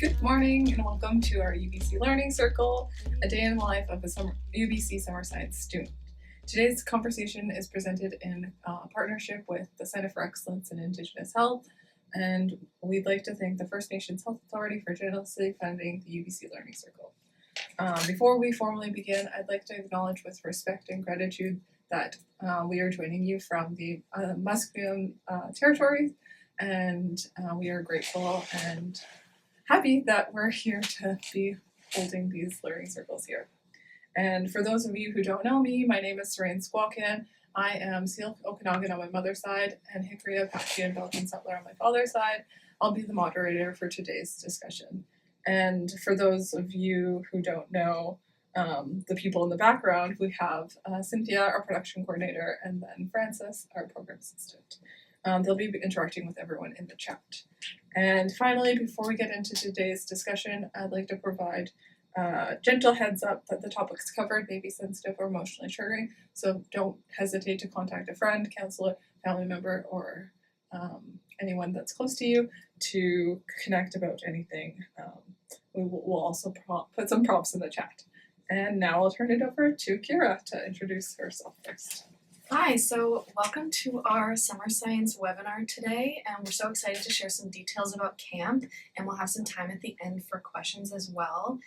Good morning and welcome to our UBC Learning Circle, a day in the life of a UBC Summer Science student. Today's conversation is presented in partnership with the Center for Excellence in Indigenous Health, and we'd like to thank the First Nations Health Authority for generously funding the UBC Learning Circle. Before we formally begin, I'd like to acknowledge with respect and gratitude that we are joining you from the Musqueam territory, and we are grateful and happy that we're here to be holding these learning circles here. And for those of you who don't know me, my name is Sarain Squawkin. I am Seal Okanagan on my mother's side and Hickory, Apache, and Belgian settler on my father's side. I'll be the moderator for today's discussion. And for those of you who don't know the people in the background, we have Cynthia, our production coordinator, and then Francis, our program assistant. They'll be interacting with everyone in the chat. And finally, before we get into today's discussion, I'd like to provide a gentle heads up that the topics covered may be sensitive or emotionally triggering, so don't hesitate to contact a friend, counselor, family member, or anyone that's close to you to connect about anything. We'll also put some prompts in the chat. And now I'll turn it over to Kira to introduce herself first. Hi, so welcome to our Summer Science webinar today, and we're so excited to share some details about camp, and we'll have some time at the end for questions as well.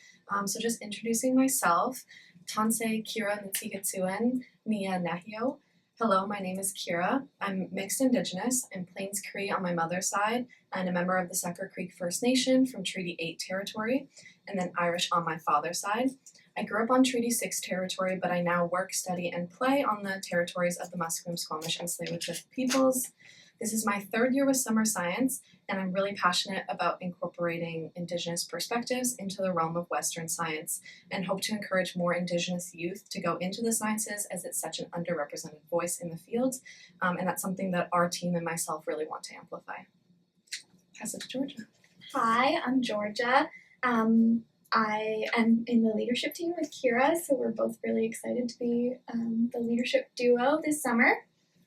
So just introducing myself, Tanse Kira Ntsigatsuen Mia Nahio. Hello, my name is Kira. I'm mixed Indigenous. I'm Plains Cree on my mother's side and a member of the Sucker Creek First Nation from Treaty 8 territory, and then Irish on my father's side. I grew up on Treaty 6 territory, but I now work, study, and play on the territories of the Musqueam, Squamish, and Tsleil-Waututh peoples. This is my third year with Summer Science, and I'm really passionate about incorporating Indigenous perspectives into the realm of Western science, and hope to encourage more Indigenous youth to go into the sciences as it's such an underrepresented voice in the field, and that's something that our team and myself really want to amplify. Pass it to Georgia. Hi, I'm Georgia. I am in the leadership team with Kira, so we're both really excited to be the leadership duo this summer.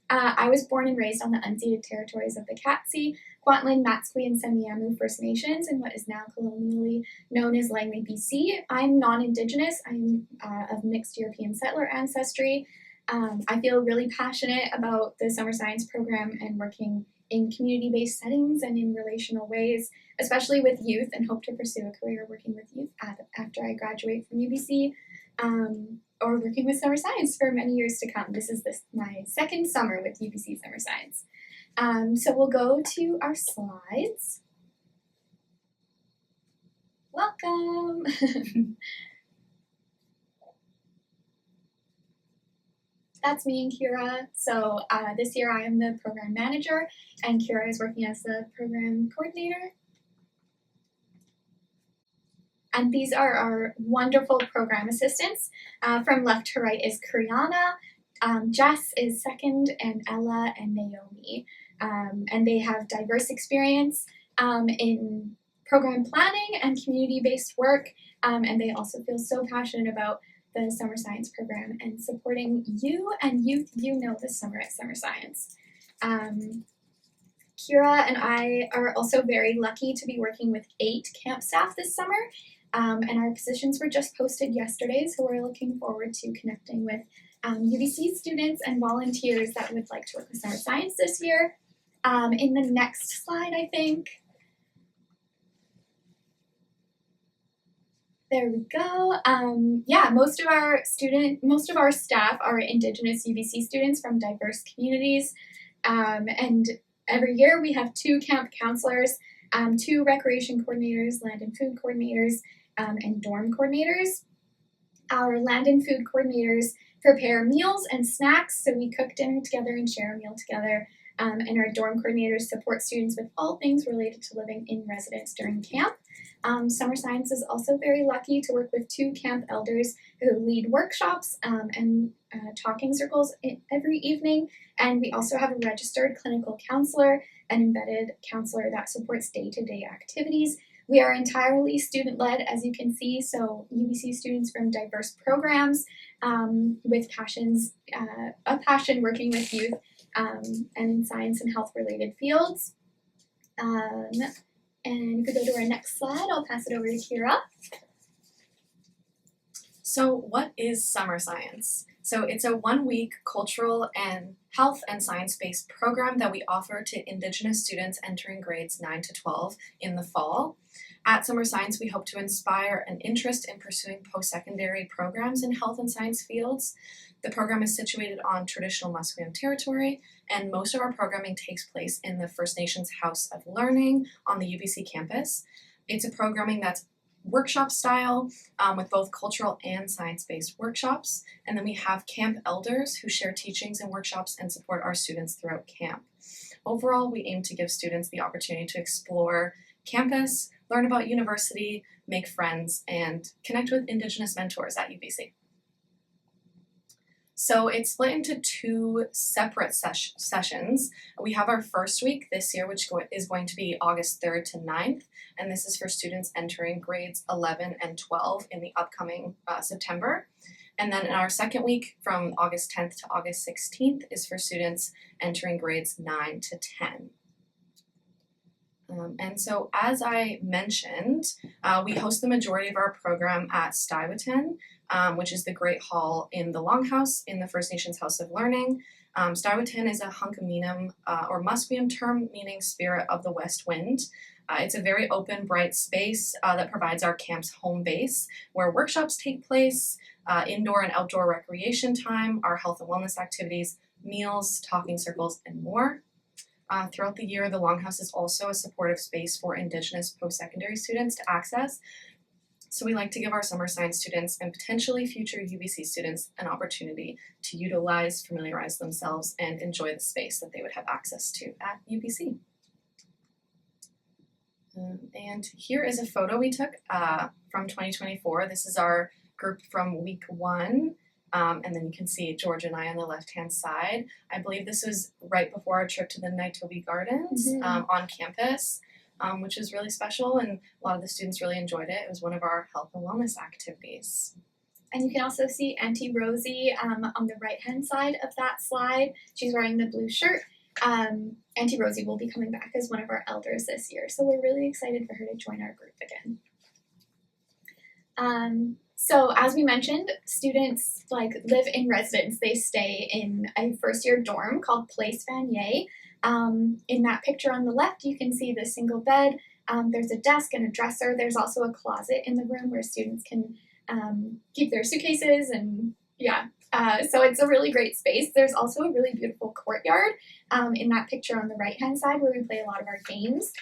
I was born and raised on the unceded territories of the Katzie, Kwantlen, Matsqui, and Semiahmoo First Nations in what is now colonially known as Langley, BC. I'm non-Indigenous. I'm of mixed European settler ancestry. I feel really passionate about the Summer Science Program and working in community-based settings and in relational ways, especially with youth, and hope to pursue a career working with youth after I graduate from UBC, or working with Summer Science for many years to come. This is my second summer with UBC Summer Science. So we'll go to our slides. Welcome! That's me and Kira. So this year I am the program manager and Kira is working as the program coordinator. And these are our wonderful program assistants. From left to right is Kriana, Jess is second, and Ella and Naomi. And they have diverse experience in program planning and community-based work. And they also feel so passionate about the Summer Science Program and supporting you and youth you know this summer at Summer Science. Kira and I are also very lucky to be working with 8 camp staff this summer, and our positions were just posted yesterday, so we're looking forward to connecting with UBC students and volunteers that would like to work with Summer Science this year. In the next slide, I think. There we go. Yeah, most of our staff are Indigenous UBC students from diverse communities, and every year we have 2 camp counselors, 2 recreation coordinators, land and food coordinators, and dorm coordinators. Our land and food coordinators prepare meals and snacks, so we cook dinner together and share a meal together, and our dorm coordinators support students with all things related to living in residence during camp. Summer Science is also very lucky to work with 2 camp elders who lead workshops and talking circles every evening, and we also have a registered clinical counselor and embedded counselor that supports day-to-day activities. We are entirely student-led, as you can see, so UBC students from diverse programs with a passion working with youth and in science and health-related fields. And if we go to our next slide, I'll pass it over to Kira. So what is Summer Science? So it's a 1-week cultural and health and science-based program that we offer to Indigenous students entering grades 9 to 12 in the fall. At Summer Science, we hope to inspire an interest in pursuing post-secondary programs in health and science fields. The program is situated on traditional Musqueam territory, and most of our programming takes place in the First Nations House of Learning on the UBC campus. It's a programming that's workshop style with both cultural and science-based workshops. And then we have camp elders who share teachings and workshops and support our students throughout camp. Overall, we aim to give students the opportunity to explore campus, learn about university, make friends, and connect with Indigenous mentors at UBC. So it's split into 2 separate sessions. We have our first week this year, which is going to be August 3rd to 9th, and this is for students entering grades 11 and 12 in the upcoming September. And then in our second week, from August 10th to August 16th, is for students entering grades 9 to 10. And so, as I mentioned, we host the majority of our program at Stiwatan, which is the Great Hall in the Longhouse in the First Nations House of Learning. Stiwatan is a Hunkaminam or Musqueam term meaning spirit of the west wind. It's a very open, bright space that provides our camp's home base, where workshops take place, indoor and outdoor recreation time, our health and wellness activities, meals, talking circles, and more. Throughout the year, the Longhouse is also a supportive space for Indigenous post-secondary students to access. So we like to give our summer science students and potentially future UBC students an opportunity to utilize, familiarize themselves, and enjoy the space that they would have access to at UBC. And here is a photo we took from 2024. This is our group from week 1. And then you can see George and I on the left-hand side. I believe this was right before our trip to the Naitobi Gardens on campus, which is really special, and a lot of the students really enjoyed it. It was one of our health and wellness activities. And you can also see Auntie Rosie on the right-hand side of that slide. She's wearing the blue shirt. Auntie Rosie will be coming back as one of our elders this year, so we're really excited for her to join our group again. So as we mentioned, students live in residence. They stay in a first-year dorm called Place Vanier. In that picture on the left, you can see the single bed. There's a desk and a dresser. There's also a closet in the room where students can keep their suitcases and so it's a really great space. There's also a really beautiful courtyard in that picture on the right-hand side where we play a lot of our games.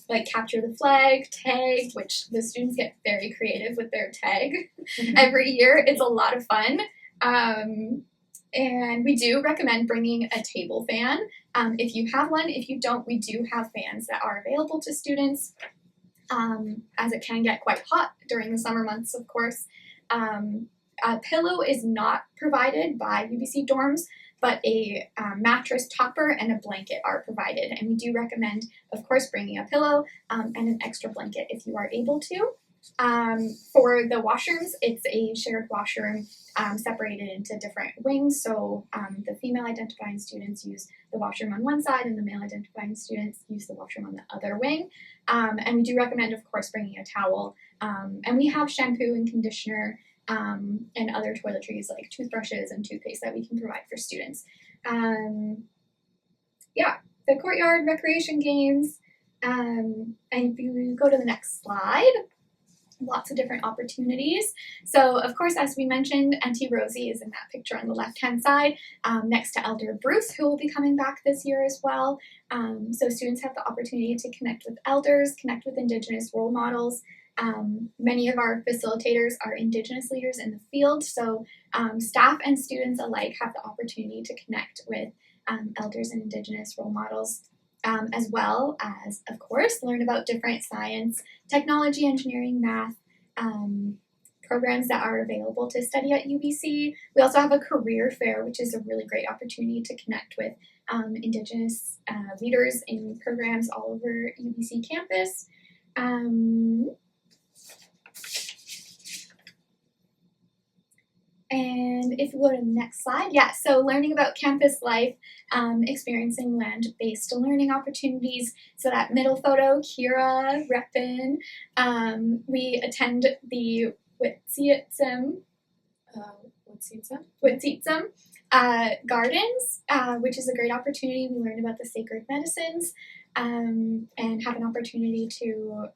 Like capture the flag, tag, which the students get very creative with their tag every year. It's a lot of fun. And we do recommend bringing a table fan if you have one. If you don't, we do have fans that are available to students as it can get quite hot during the summer months, of course. A pillow is not provided by UBC dorms, but a mattress topper and a blanket are provided. And we do recommend, of course, bringing a pillow and an extra blanket if you are able to. For the washrooms, it's a shared washroom separated into different wings. So the female identifying students use the washroom on one side and the male identifying students use the washroom on the other wing. And we do recommend, of course, bringing a towel. And we have shampoo and conditioner and other toiletries like toothbrushes and toothpaste that we can provide for students. The courtyard recreation games. And if you go to the next slide, lots of different opportunities. So, of course, as we mentioned, Auntie Rosie is in that picture on the left-hand side, next to Elder Bruce, who will be coming back this year as well. So students have the opportunity to connect with elders, connect with Indigenous role models. Many of our facilitators are Indigenous leaders in the field, so staff and students alike have the opportunity to connect with elders and Indigenous role models, as well as, of course, learn about different science, technology, engineering, math programs that are available to study at UBC. We also have a career fair, which is a really great opportunity to connect with Indigenous leaders in programs all over UBC campus. And if we go to the next slide, so learning about campus life, experiencing land-based learning opportunities. So that middle photo, Kira, Reppin, we attend the Witsitsum Gardens, which is a great opportunity. We learn about the sacred medicines and have an opportunity to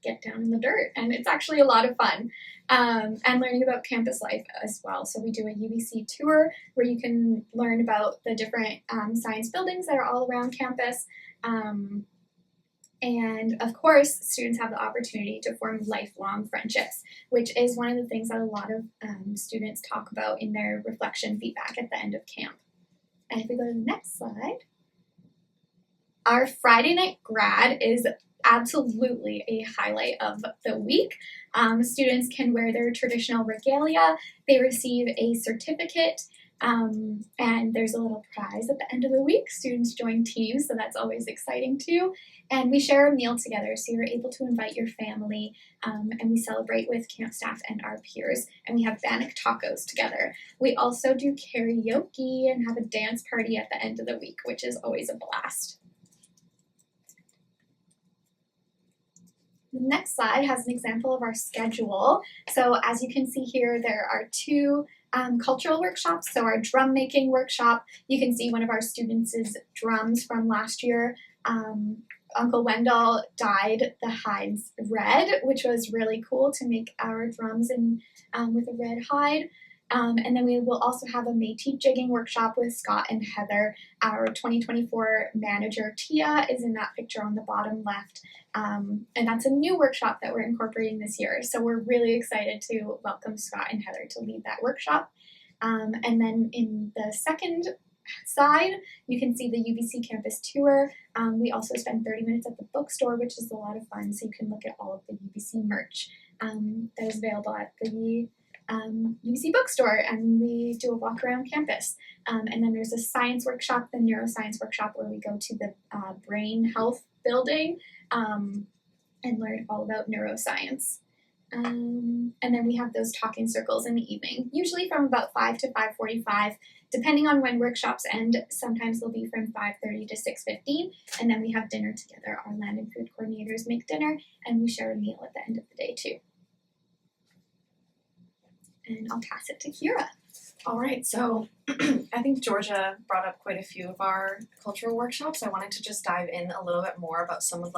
get down in the dirt, and it's actually a lot of fun, and learning about campus life as well. So we do a UBC tour where you can learn about the different science buildings that are all around campus, and of course students have the opportunity to form lifelong friendships, which is one of the things that a lot of students talk about in their reflection feedback at the end of camp. And if we go to the next slide, our Friday night grad is absolutely a highlight of the week. Students can wear their traditional regalia, they receive a certificate, and there's a little prize at the end of the week. Students join teams, so that's always exciting too. And we share a meal together, so you're able to invite your family, and we celebrate with camp staff and our peers, and we have Bannock tacos together. We also do karaoke and have a dance party at the end of the week, which is always a blast. The next slide has an example of our schedule. So as you can see here, there are two cultural workshops. So our drum making workshop, you can see one of our students' drums from last year. Uncle Wendell dyed the hides red, which was really cool to make our drums with a red hide. And then we will also have a Métis jigging workshop with Scott and Heather. Our 2024 manager, Tia, is in that picture on the bottom left. And that's a new workshop that we're incorporating this year. So we're really excited to welcome Scott and Heather to lead that workshop. And then in the second side, you can see the UBC campus tour. We also spend 30 minutes at the bookstore, which is a lot of fun. So you can look at all of the UBC merch that is available at the UBC bookstore, and we do a walk around campus. And then there's a science workshop, the neuroscience workshop, where we go to the brain health building and learn all about neuroscience. And then we have those talking circles in the evening, usually from about 5 to 5:45, depending on when workshops end. Sometimes they'll be from 5:30 to 6:15, and then we have dinner together. Our land and food coordinators make dinner, and we share a meal at the end of the day too. And I'll pass it to Kira. All right, so I think Georgia brought up quite a few of our cultural workshops. I wanted to just dive in a little bit more about some of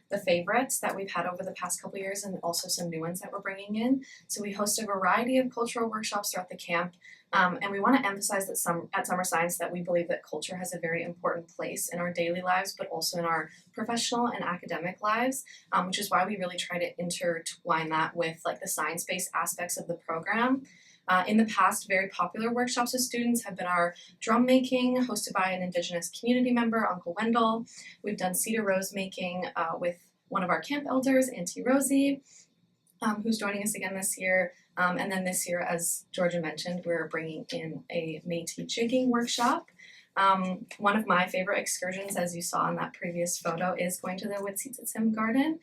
the favorites that we've had over the past couple years, and also some new ones that we're bringing in. So we host a variety of cultural workshops throughout the camp, and we want to emphasize that at Summer Science that we believe that culture has a very important place in our daily lives, but also in our professional and academic lives, which is why we really try to intertwine that with the science-based aspects of the program. In the past, very popular workshops with students have been our drum making, hosted by an Indigenous community member, Uncle Wendell. We've done cedar rose making with one of our camp elders, Auntie Rosie, who's joining us again this year. And then this year, as Georgia mentioned, we're bringing in a Métis jigging workshop. One of my favorite excursions, as you saw in that previous photo, is going to the Witsitsum Garden,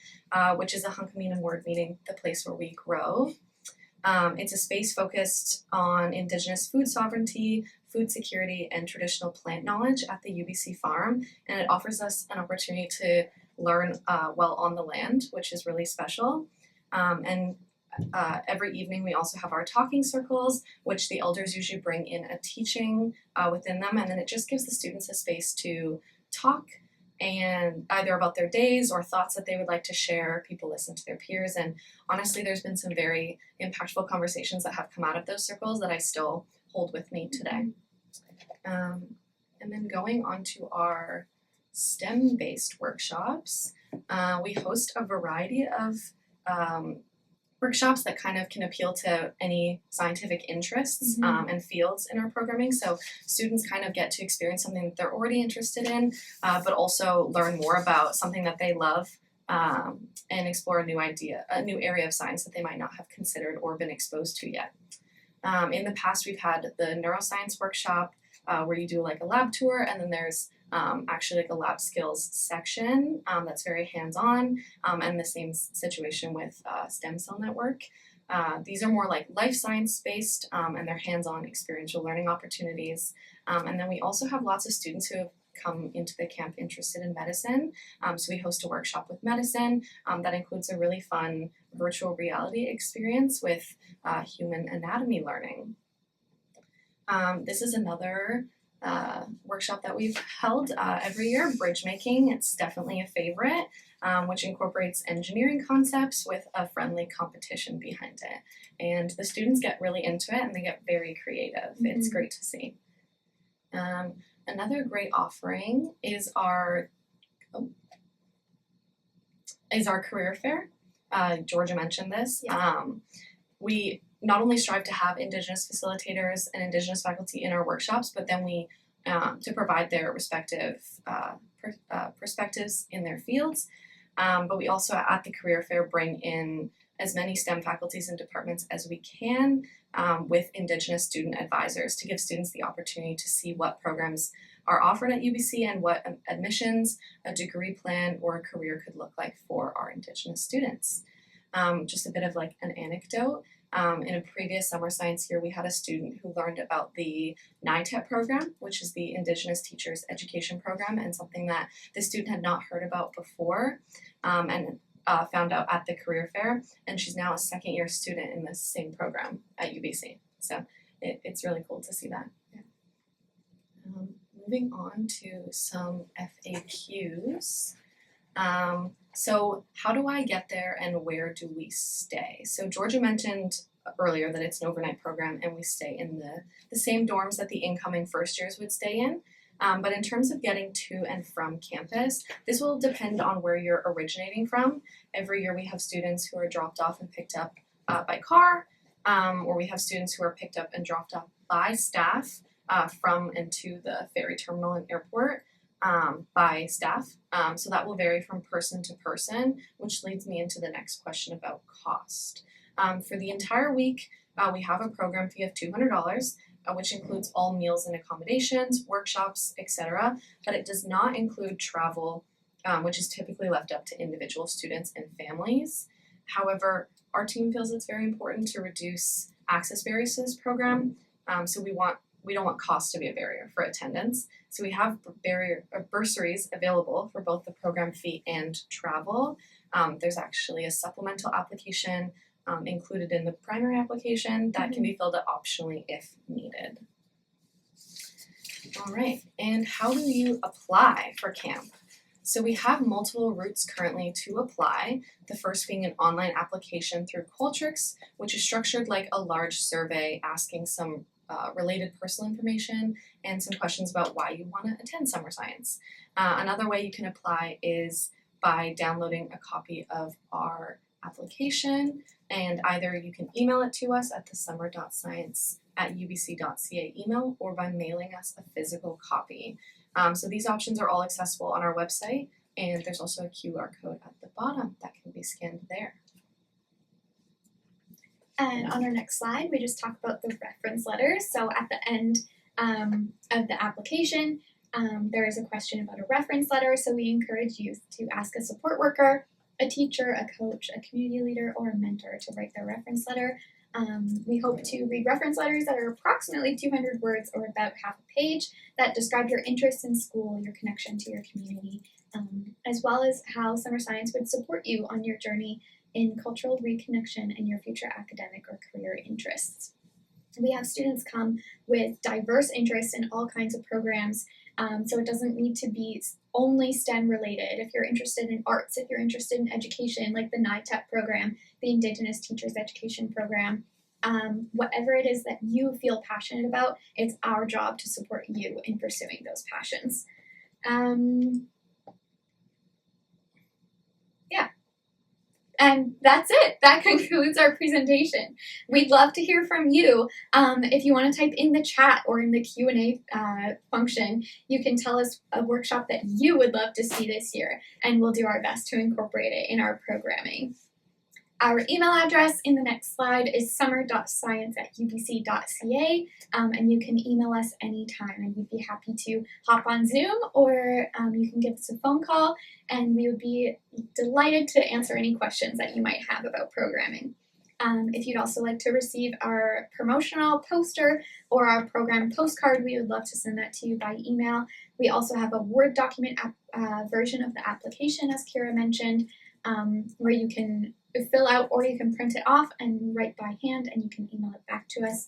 which is a Hunkaminam word meaning the place where we grow. It's a space focused on Indigenous food sovereignty, food security, and traditional plant knowledge at the UBC farm, and it offers us an opportunity to learn while on the land, which is really special. And every evening we also have our talking circles, which the elders usually bring in a teaching within them, and then it just gives the students a space to talk and either about their days or thoughts that they would like to share. People listen to their peers, and honestly there's been some very impactful conversations that have come out of those circles that I still hold with me today. And then going on to our STEM-based workshops, we host a variety of workshops that kind of can appeal to any scientific interests and fields in our programming. So students kind of get to experience something that they're already interested in, but also learn more about something that they love and explore a new area of science that they might not have considered or been exposed to yet. In the past, we've had the neuroscience workshop where you do a lab tour, and then there's actually a lab skills section that's very hands-on, and the same situation with Stem Cell Network. These are more like life science based and they're hands-on experiential learning opportunities. And then we also have lots of students who have come into the camp interested in medicine. So we host a workshop with medicine that includes a really fun virtual reality experience with human anatomy learning. This is another workshop that we've held every year, bridge making. It's definitely a favorite, which incorporates engineering concepts with a friendly competition behind it. And the students get really into it and they get very creative. Mm-hmm. It's great to see. Another great offering is our career fair. Georgia mentioned this. Yeah. We not only strive to have Indigenous facilitators and Indigenous faculty in our workshops, but then we to provide their respective perspectives in their fields. But we also at the career fair bring in as many STEM faculties and departments as we can with Indigenous student advisors to give students the opportunity to see what programs are offered at UBC and what admissions, a degree plan, or a career could look like for our Indigenous students. Just a bit of like an anecdote. In a previous summer science year, we had a student who learned about the NITEP program, which is the Indigenous Teachers Education Program, and something that the student had not heard about before, and found out at the career fair, and she's now a second-year student in this same program at UBC. So it's really cool to see that. Yeah. Moving on to some FAQs. So how do I get there and where do we stay? So Georgia mentioned earlier that it's an overnight program and we stay in the same dorms that the incoming first years would stay in. But in terms of getting to and from campus, this will depend on where you're originating from. Every year we have students who are dropped off and picked up by car, or we have students who are picked up and dropped off by staff from and to the ferry terminal and airport. By staff. So that will vary from person to person, which leads me into the next question about cost. For the entire week, we have a program fee of $200, which includes all meals and accommodations, workshops, etc., but it does not include travel, which is typically left up to individual students and families. However, our team feels it's very important to reduce access barriers to this program, so we don't want cost to be a barrier for attendance. So we have bursaries available for both the program fee and travel. There's actually a supplemental application included in the primary application that can be filled out optionally if needed. All right, and how do you apply for camp? So we have multiple routes currently to apply, the first being an online application through Qualtrics, which is structured like a large survey asking some related personal information and some questions about why you want to attend summer science. Another way you can apply is by downloading a copy of our application, and either you can email it to us at the summer.science@ubc.ca email or by mailing us a physical copy. So these options are all accessible on our website, and there's also a QR code at the bottom that can be scanned there. And on our next slide, we just talk about the reference letters. So at the end of the application, there is a question about a reference letter. So we encourage youth to ask a support worker, a teacher, a coach, a community leader, or a mentor to write their reference letter. We hope to read reference letters that are approximately 200 words or about half a page that describe your interests in school, your connection to your community, as well as how summer science would support you on your journey in cultural reconnection and your future academic or career interests. We have students come with diverse interests in all kinds of programs, so it doesn't need to be only STEM related. If you're interested in arts, if you're interested in education, like the NITEP program, the Indigenous Teachers Education Program, whatever it is that you feel passionate about, it's our job to support you in pursuing those passions. And that's it. That concludes our presentation. We'd love to hear from you. If you want to type in the chat or in the Q&A function, you can tell us a workshop that you would love to see this year, and we'll do our best to incorporate it in our programming. Our email address in the next slide is summer.science@ubc.ca, and you can email us anytime, and we'd be happy to hop on Zoom, or you can give us a phone call, and we would be delighted to answer any questions that you might have about programming. If you'd also like to receive our promotional poster or our program postcard, we would love to send that to you by email. We also have a Word document version of the application, as Kira mentioned, where you can fill out or you can print it off and write by hand, and you can email it back to us.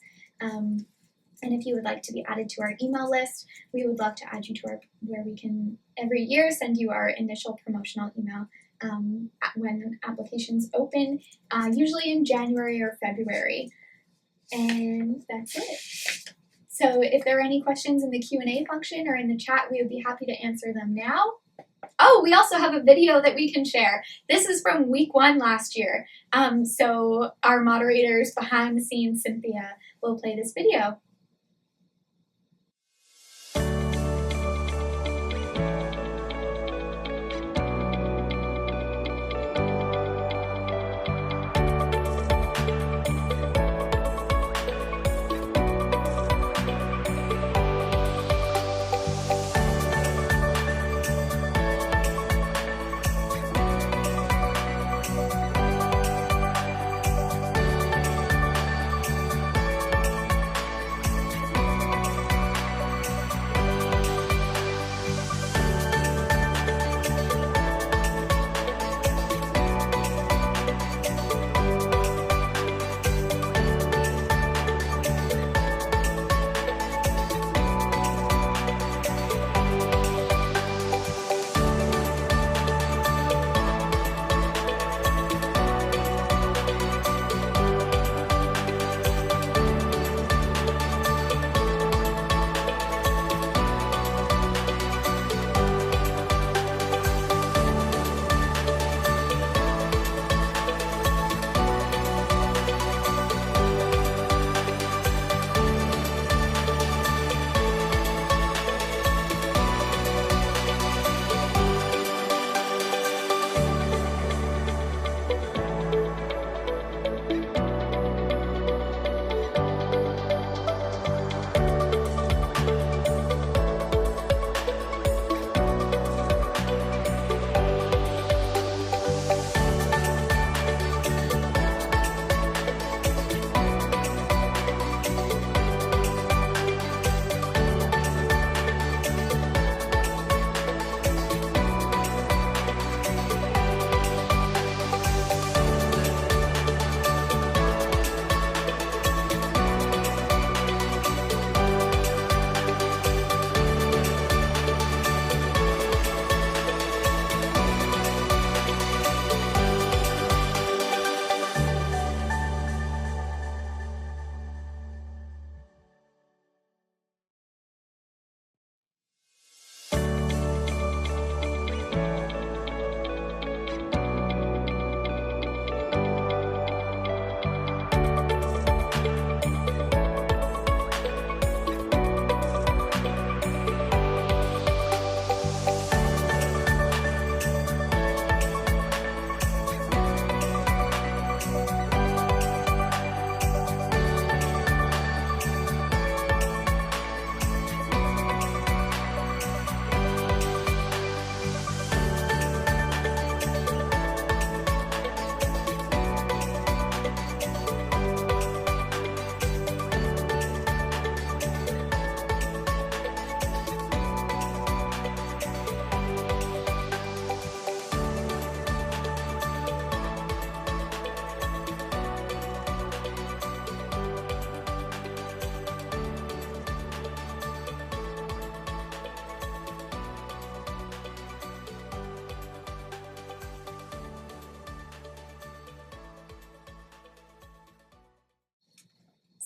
And if you would like to be added to our email list, we would love to add you to where we can every year send you our initial promotional email when applications open, usually in January or February. And that's it. So if there are any questions in the Q&A function or in the chat, we would be happy to answer them now. Oh, we also have a video that we can share. This is from week 1 last year. So our moderators behind the scenes, Cynthia, will play this video.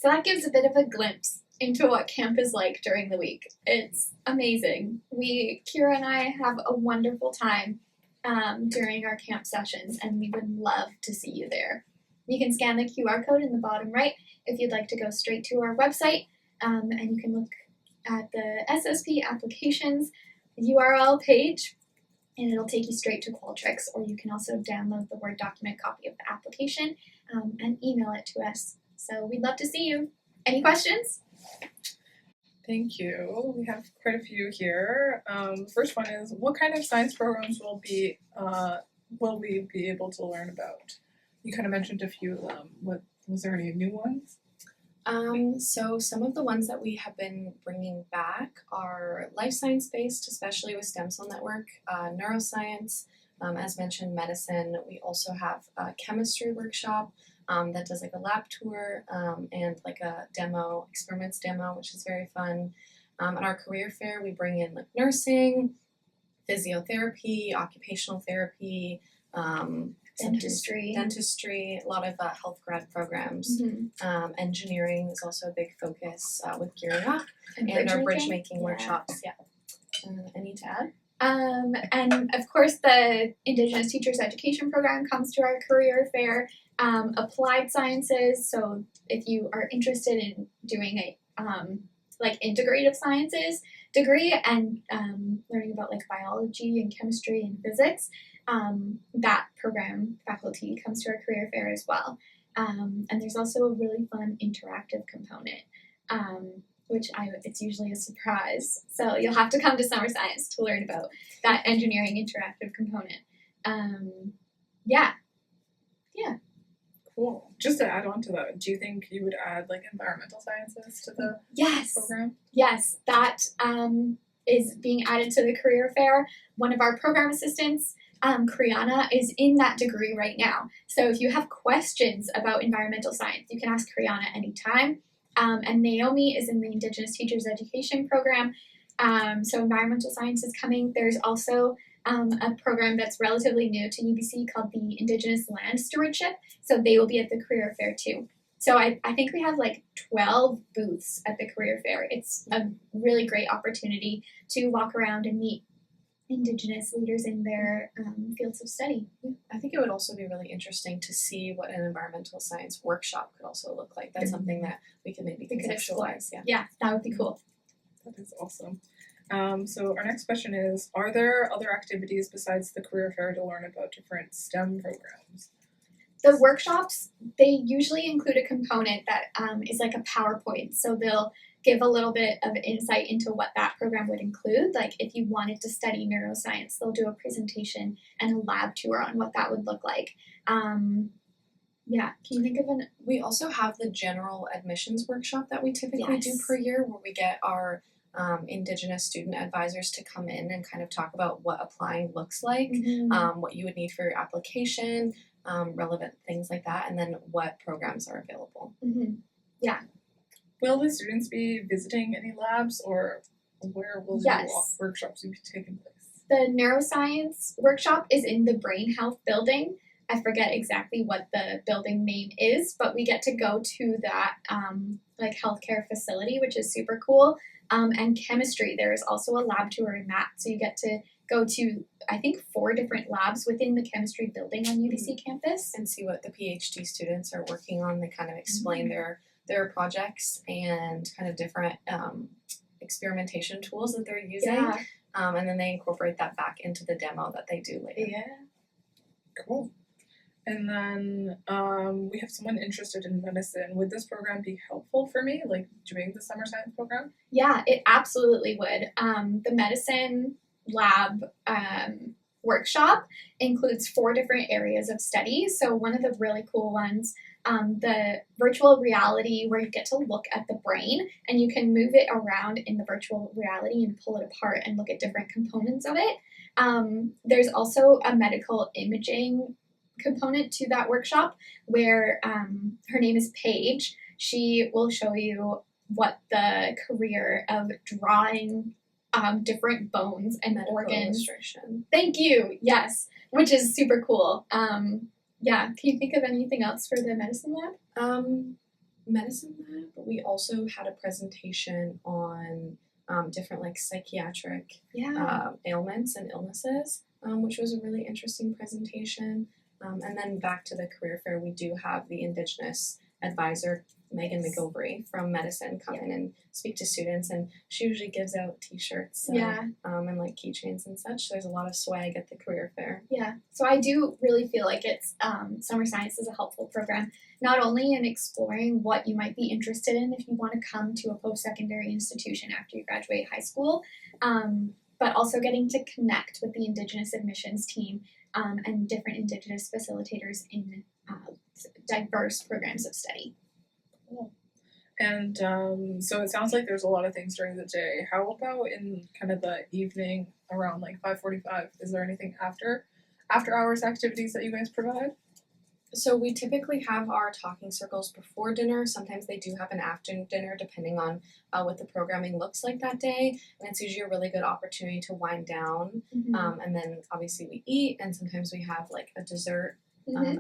So that gives a bit of a glimpse into what camp is like during the week. It's amazing. Kira and I have a wonderful time during our camp sessions, and we would love to see you there. You can scan the QR code in the bottom right if you'd like to go straight to our website, and you can look at the SSP applications URL page, and it'll take you straight to Qualtrics, or you can also download the Word document copy of the application and email it to us. So we'd love to see you. Any questions? Thank you. We have quite a few here. The first one is, what kind of science programs will we be able to learn about? You kind of mentioned a few of them. What was there any new ones? So some of the ones that we have been bringing back are life science based, especially with stem cell network, neuroscience, as mentioned, medicine. We also have a chemistry workshop that does like a lab tour and like a demo, experiments demo, which is very fun. At our career fair, we bring in like nursing, physiotherapy, occupational therapy, dentistry, a lot of health grad programs. Mm-hmm. Engineering is also a big focus with Gear Up and our bridge making workshops. Yeah. Any to add? And of course, the Indigenous Teachers Education Program comes to our career fair. Applied sciences, so if you are interested in doing a like integrative sciences degree and learning about like biology and chemistry and physics, that program faculty comes to our career fair as well. And there's also a really fun interactive component, it's usually a surprise. So you'll have to come to Summer Science to learn about that engineering interactive component. Yeah. Cool. Just to add on to that, do you think you would add like environmental sciences to the program? Yes, that is being added to the career fair. One of our program assistants, Kriana, is in that degree right now. So if you have questions about environmental science, you can ask Kriana anytime. And Naomi is in the Indigenous Teachers Education Program. So environmental science is coming. There's also a program that's relatively new to UBC called the Indigenous Land Stewardship. So they will be at the career fair too. So I think we have like 12 booths at the career fair. It's a really great opportunity to walk around and meet Indigenous leaders in their fields of study. I think it would also be really interesting to see what an environmental science workshop could also look like. That's something that we can maybe conceptualize. Yeah, that would be cool. That is awesome. So our next question is, are there other activities besides the career fair to learn about different STEM programs? The workshops, they usually include a component that is like a PowerPoint. So they'll give a little bit of insight into what that program would include. Like if you wanted to study neuroscience, they'll do a presentation and a lab tour on what that would look like. Yeah, can you think of an... We also have the general admissions workshop that we typically do per year, where we get our Indigenous student advisors to come in and kind of talk about what applying looks like, what you would need for your application, relevant things like that, and then what programs are available. Yeah. Will the students be visiting any labs, or where will the workshops be taking place? The neuroscience workshop is in the Brain Health building. I forget exactly what the building name is, but we get to go to that like healthcare facility, which is super cool. And chemistry, there is also a lab tour in that. So you get to go to, I think, 4 different labs within the chemistry building on UBC campus. And see what the PhD students are working on. They kind of explain their projects and kind of different experimentation tools that they're using. And then they incorporate that back into the demo that they do later. Yeah. Cool. And then we have someone interested in medicine. Would this program be helpful for me, like doing the summer science program? Yeah, it absolutely would. The medicine lab workshop includes 4 different areas of study. So one of the really cool ones, the virtual reality, where you get to look at the brain and you can move it around in the virtual reality and pull it apart and look at different components of it. There's also a medical imaging component to that workshop where her name is Paige. She will show you what the career of drawing different bones and medical organs. Illustration. Thank you. Yes, which is super cool. Yeah, can you think of anything else for the medicine lab? Medicine lab. We also had a presentation on different like psychiatric ailments and illnesses, which was a really interesting presentation. And then back to the career fair, we do have the Indigenous advisor, Megan McGilvery from medicine, come in and speak to students, and she usually gives out t-shirts and like keychains and such. So there's a lot of swag at the career fair. Yeah, so I do really feel like it's summer science is a helpful program, not only in exploring what you might be interested in if you want to come to a post-secondary institution after you graduate high school, but also getting to connect with the Indigenous admissions team and different Indigenous facilitators in diverse programs of study. Cool. And so it sounds like there's a lot of things during the day. How about in kind of the evening around like 5:45? Is there anything after hours activities that you guys provide? So we typically have our talking circles before dinner. Sometimes they do have an after dinner depending on what the programming looks like that day. And it's usually a really good opportunity to wind down. And then obviously we eat, and sometimes we have like a dessert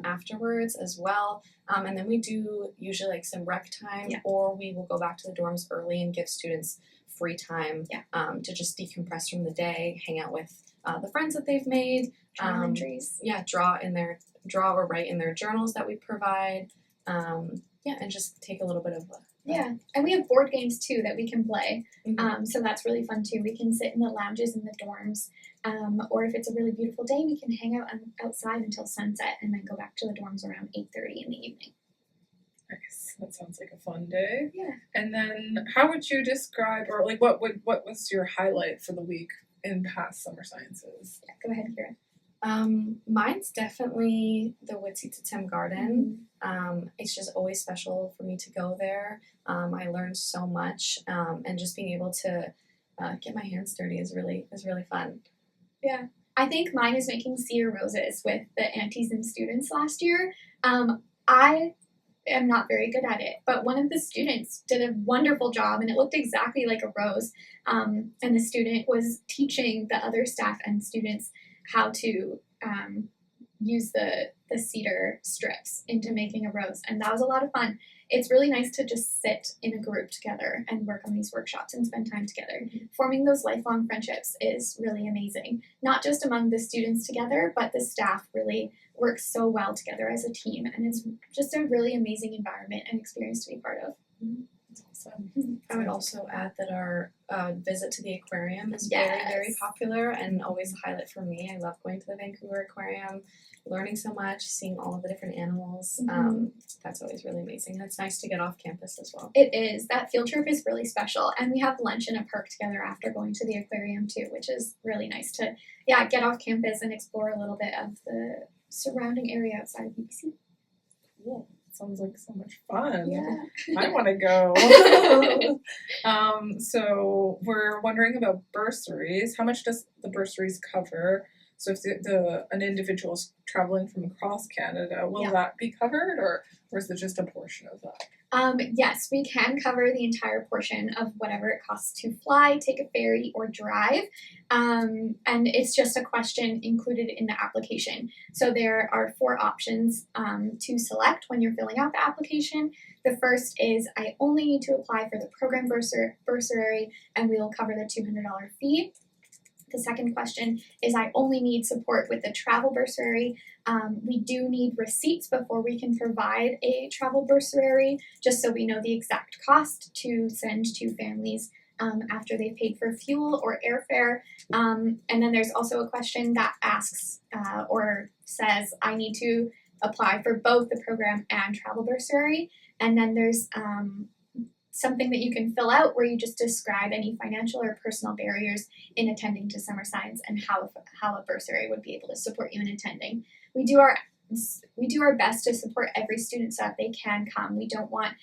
afterwards as well. And then we do usually like some rec time, or we will go back to the dorms early and give students free time to just decompress from the day, hang out with the friends that they've made. Entries. Draw or write in their journals that we provide. And just take a little bit of and we have board games too that we can play. So that's really fun too. We can sit in the lounges in the dorms, or if it's a really beautiful day, we can hang out outside until sunset and then go back to the dorms around 8:30 in the evening. Nice. That sounds like a fun day. Yeah. And then, how would you describe, or like, what was your highlight for the week in past summer sciences? Yeah, go ahead, Kira. Mine's definitely the Witsi Garden. It's just always special for me to go there. I learned so much, and just being able to get my hands dirty is really fun. Yeah, I think mine is making cedar roses with the aunties and students last year. I am not very good at it, but one of the students did a wonderful job, and it looked exactly like a rose. And the student was teaching the other staff and students how to use the cedar strips into making a rose, and that was a lot of fun. It's really nice to just sit in a group together and work on these workshops and spend time together. Forming those lifelong friendships is really amazing, not just among the students together, but the staff really works so well together as a team, and it's just a really amazing environment and experience to be part of. That's awesome. I would also add that our visit to the aquarium is very popular and always a highlight for me. I love going to the Vancouver Aquarium, learning so much, seeing all of the different animals. That's always really amazing. And it's nice to get off campus as well. It is. That field trip is really special. And we have lunch in a park together after going to the aquarium too, which is really nice to get off campus and explore a little bit of the surrounding area outside of UBC. Cool. Sounds like so much fun. Yeah. I want to go. So we're wondering about bursaries. How much does the bursaries cover? So if an individual is traveling from across Canada, will that be covered, or is it just a portion of that? Yes, we can cover the entire portion of whatever it costs to fly, take a ferry, or drive. And it's just a question included in the application. So there are 4 options to select when you're filling out the application. The first is I only need to apply for the program bursary, and we will cover the $200 fee. The second question is I only need support with the travel bursary. We do need receipts before we can provide a travel bursary, just so we know the exact cost to send to families after they've paid for fuel or airfare. And then there's also a question that asks or says I need to apply for both the program and travel bursary. And then there's something that you can fill out where you just describe any financial or personal barriers in attending to summer science and how a bursary would be able to support you in attending. We do our best to support every student so that they can come. We don't want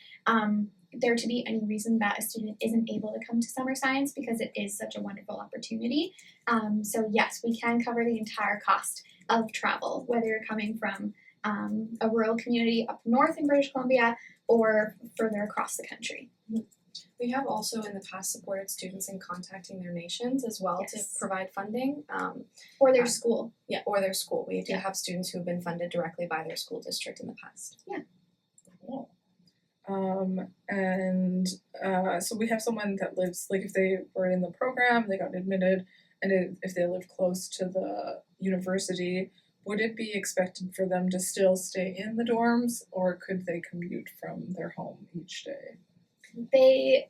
there to be any reason that a student isn't able to come to summer science because it is such a wonderful opportunity. So yes, we can cover the entire cost of travel, whether you're coming from a rural community up north in British Columbia or further across the country. We have also in the past supported students in contacting their nations as well to provide funding. Or their school. Yeah, or their school. We do have students who have been funded directly by their school district in the past. Yeah. Cool. So we have someone that lives, like if they were in the program, they got admitted, and if they live close to the university, would it be expected for them to still stay in the dorms, or could they commute from their home each day? The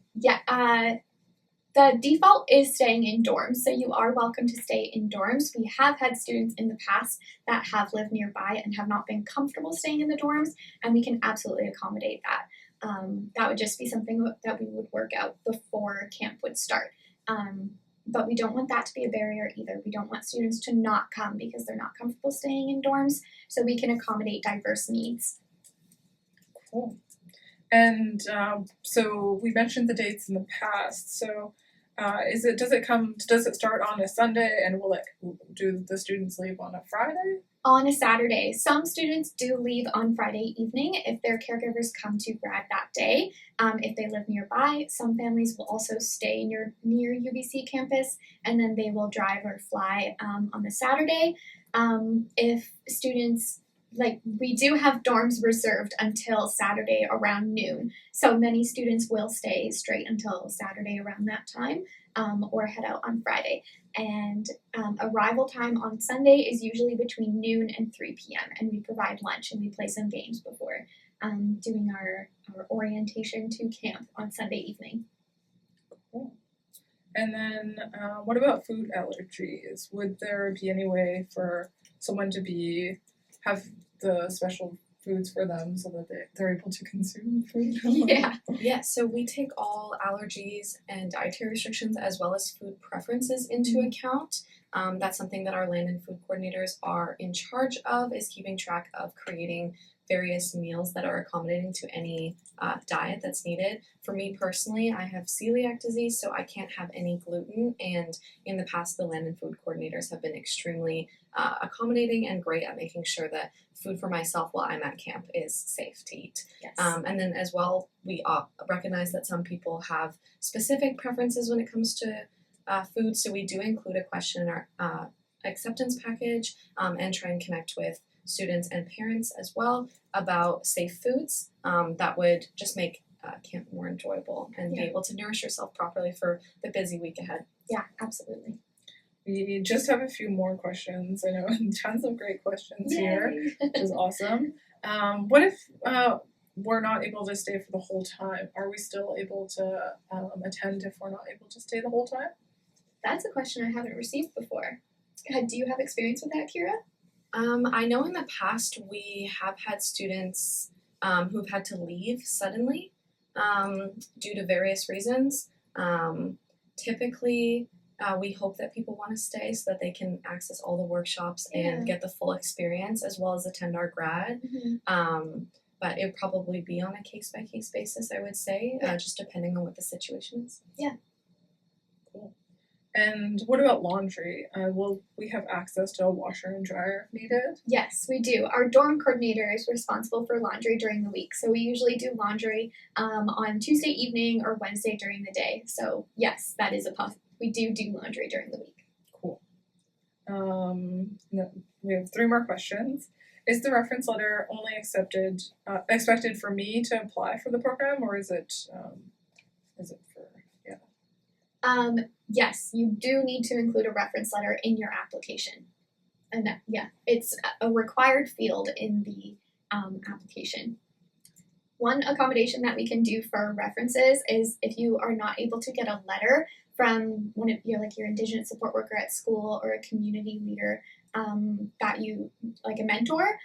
default is staying in dorms, so you are welcome to stay in dorms. We have had students in the past that have lived nearby and have not been comfortable staying in the dorms, and we can absolutely accommodate that. That would just be something that we would work out before camp would start. but we don't want that to be a barrier either. We don't want students to not come because they're not comfortable staying in dorms, so we can accommodate diverse needs. Cool. And so we mentioned the dates in the past. So does it start on a Sunday, and do the students leave on a Friday? On a Saturday. Some students do leave on Friday evening if their caregivers come to grad that day. If they live nearby, some families will also stay near UBC campus, and then they will drive or fly on the Saturday. If students, we do have dorms reserved until Saturday around noon, so many students will stay straight until Saturday around that time, or head out on Friday. And arrival time on Sunday is usually between noon and 3 p.m. and we provide lunch and we play some games before doing our orientation to camp on Sunday evening. Cool. And then what about food allergies? Would there be any way for someone to have the special foods for them so that they're able to consume food? Yeah, so we take all allergies and dietary restrictions as well as food preferences into account. That's something that our land and food coordinators are in charge of, is keeping track of creating various meals that are accommodating to any diet that's needed. For me personally, I have celiac disease, so I can't have any gluten, and in the past the land and food coordinators have been extremely accommodating and great at making sure that food for myself while I'm at camp is safe to eat. Yes. And then as well, we recognize that some people have specific preferences when it comes to food, so we do include a question in our acceptance package and try and connect with students and parents as well about safe foods that would just make camp more enjoyable and be able to nourish yourself properly for the busy week ahead. Yeah, absolutely. We just have a few more questions. I know tons of great questions here, which is awesome. What if we're not able to stay for the whole time? Are we still able to attend if we're not able to stay the whole time? That's a question I haven't received before. Do you have experience with that, Kira? I know in the past we have had students who've had to leave suddenly due to various reasons. Typically, we hope that people want to stay so that they can access all the workshops and get the full experience as well as attend our grad. But it would probably be on a case-by-case basis, I would say, just depending on what the situation is. Yeah. Cool. And what about laundry? Will we have access to a washer and dryer if needed? Yes, we do. Our dorm coordinator is responsible for laundry during the week. So we usually do laundry on Tuesday evening or Wednesday during the day. So yes, that is we do laundry during the week. Cool. We have 3 more questions. Is the reference letter only expected for me to apply for the program, or is it for Yes, you do need to include a reference letter in your application. And it's a required field in the application. One accommodation that we can do for references is if you are not able to get a letter from one of your Indigenous support worker at school or a community leader that you a mentor,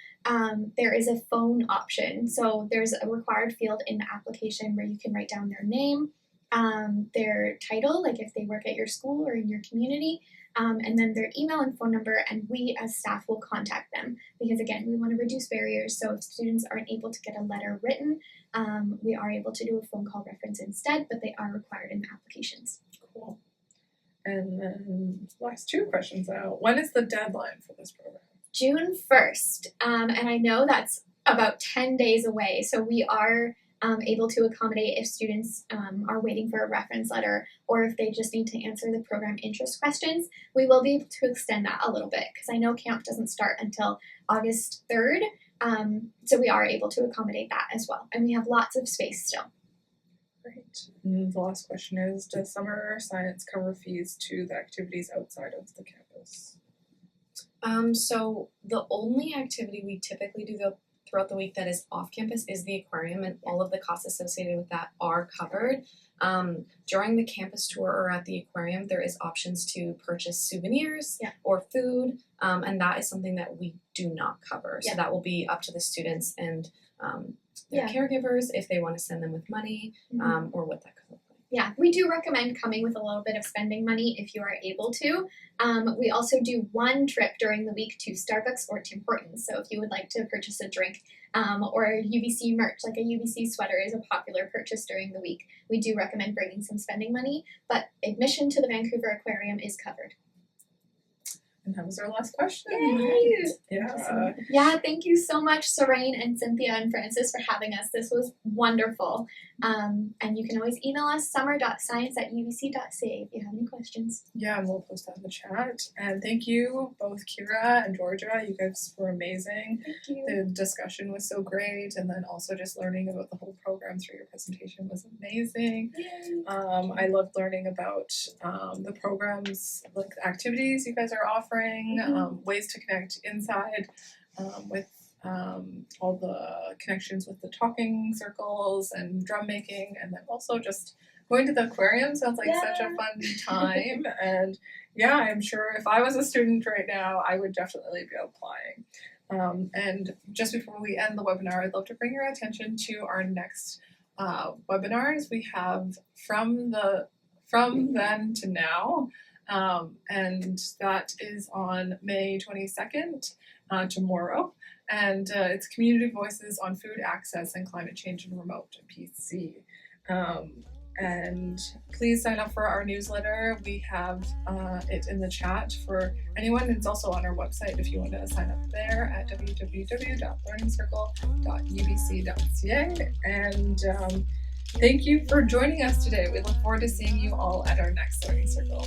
there is a phone option. So there's a required field in the application where you can write down their name, their title, if they work at your school or in your community, and then their email and phone number, and we as staff will contact them because again, we want to reduce barriers. So if students aren't able to get a letter written, we are able to do a phone call reference instead, but they are required in the applications. Cool. And then last 2 questions out. When is the deadline for this program? June 1st, and I know that's about 10 days away, so we are able to accommodate if students are waiting for a reference letter or if they just need to answer the program interest questions. We will be able to extend that a little bit because I know camp doesn't start until August 3rd, so we are able to accommodate that as well, and we have lots of space still. Great. And the last question is, does summer science cover fees to the activities outside of the campus? So the only activity we typically do throughout the week that is off campus is the aquarium, and all of the costs associated with that are covered. During the campus tour or at the aquarium, there is options to purchase souvenirs or food, and that is something that we do not cover. So that will be up to the students and their caregivers if they want to send them with money or what that could look like. Yeah, we do recommend coming with a little bit of spending money if you are able to. We also do one trip during the week to Starbucks or Tim Hortons. So if you would like to purchase a drink or UBC merch, like a UBC sweater is a popular purchase during the week, we do recommend bringing some spending money, but admission to the Vancouver Aquarium is covered. And that was our last question. Yay! Yeah. Yeah, thank you so much, Serene and Cynthia and Francis, for having us. This was wonderful. And you can always email us summer.science@ubc.ca if you have any questions. Yeah, and we'll post that in the chat. And thank you, both Kira and Georgia. You guys were amazing. Thank you. The discussion was so great, and then also just learning about the whole program through your presentation was amazing. Yay. I loved learning about the programs, like the activities you guys are offering, ways to connect inside with all the connections with the talking circles and drum making, and then also just going to the aquarium sounds like such a fun time. And yeah, I'm sure if I was a student right now, I would definitely be applying. And just before we end the webinar, I'd love to bring your attention to our next webinars. We have from then to now, and that is on May 22nd, tomorrow. And it's Community Voices on Food Access and Climate Change in Remote PC. And please sign up for our newsletter. We have it in the chat for anyone. It's also on our website if you want to sign up there at www.learningscircle.ubc.ca. And thank you for joining us today. We look forward to seeing you all at our next Learning Circle.